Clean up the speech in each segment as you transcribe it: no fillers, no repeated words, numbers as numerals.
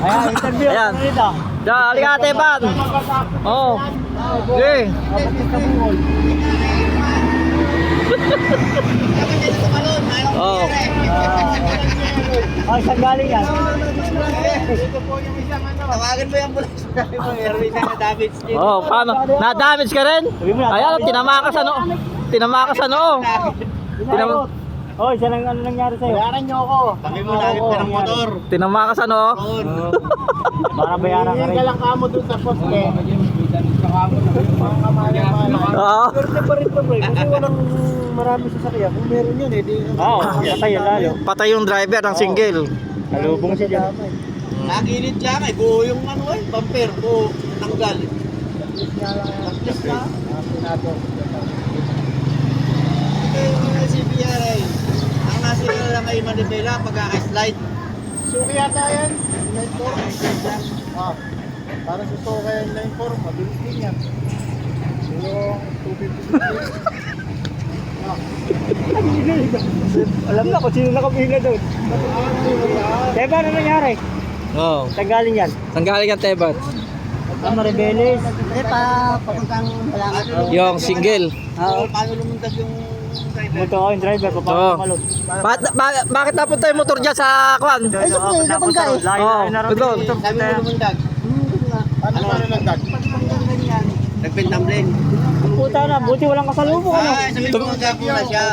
Ayan, interview. Ayan. Dito. Diyan, halika ate Ban. Oo. Okay. Oo. Ay, saan galing yan? Tawagan mo yung bulas. Sabi mo, Erwin na damage din. Oh, paano? Na-damage ka rin? Ayan, tinama ka sa noo. Tinama ka sa noo. Tinama, Oy, saan ang ano nangyari sa'yo? Bayaran niyo ako. Sabi mo, lagit ka ng motor. tinama ka sa noo. Para bayaran ka rin. Hindi ka lang kamo dun sa poste. Oo. Swerte pa rin to, bro. Kasi walang marami sasakyan. Kung meron yun, eh. Oo, patay yan lalo. Patay yung driver ng single. Salubong siya dyan. Nagilid lang eh. Buo yung ano eh. Bumper. Buo. Tanggal. Tapos na. CBRA. Ang nasira lang kay Manibela pagkaka-slide. Suki yata yan. 9.4. Ah. Para sa suki yan 9.4. Mabilis din yan. Yung 250. Alam na kung sino nakapila doon. Kaya paano nangyari? Oo. Saan galing yan? Saan galing ang Tebat? Ang Maribeles. Papuntang Balangat. Yung single. Oo. Paano lumuntas yung driver? Moto ko yung driver, Oo. papasok malog. Bakit napunta yung motor dyan sa kwan? Ay, siyempre, napunta eh. Oo, doon. Sabi mo lumundag. Paano lumundag? Nagpintamling. Puta na, buti walang kasalubong ano. Ay, sabi mo magkapo na siya.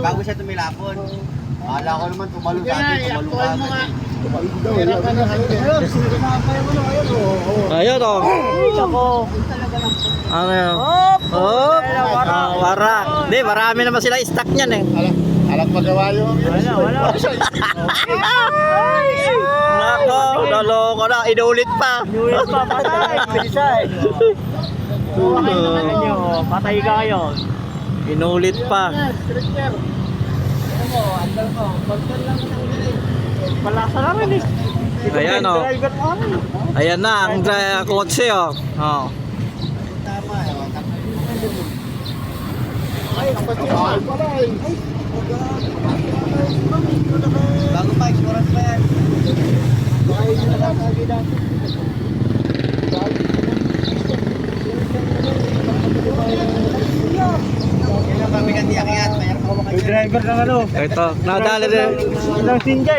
Bago siya tumilapon. Akala ko naman tumalo sa atin, tumalo ka agad. Ayun o. Ako. Ano yun? Hop! Oh, Warak. warak. Hindi, marami naman sila stock niyan eh. Alam magawa yung Wala. Nako, naloko na. Inulit pa. Inulit pa, patay. Bisa eh. Ano nyo, patay ka kayo. Inulit pa. Palasa namin eh. Ayan o. Driver mo kami. Ayan na, ang kotse o. Oh. tama. Ay, kapatid pala eh. Bago pa, insurance pa yan. Yan ang pabigat iyakyat. Mayroon pa Yung driver ng ano. Ito, nadali rin. Ng single.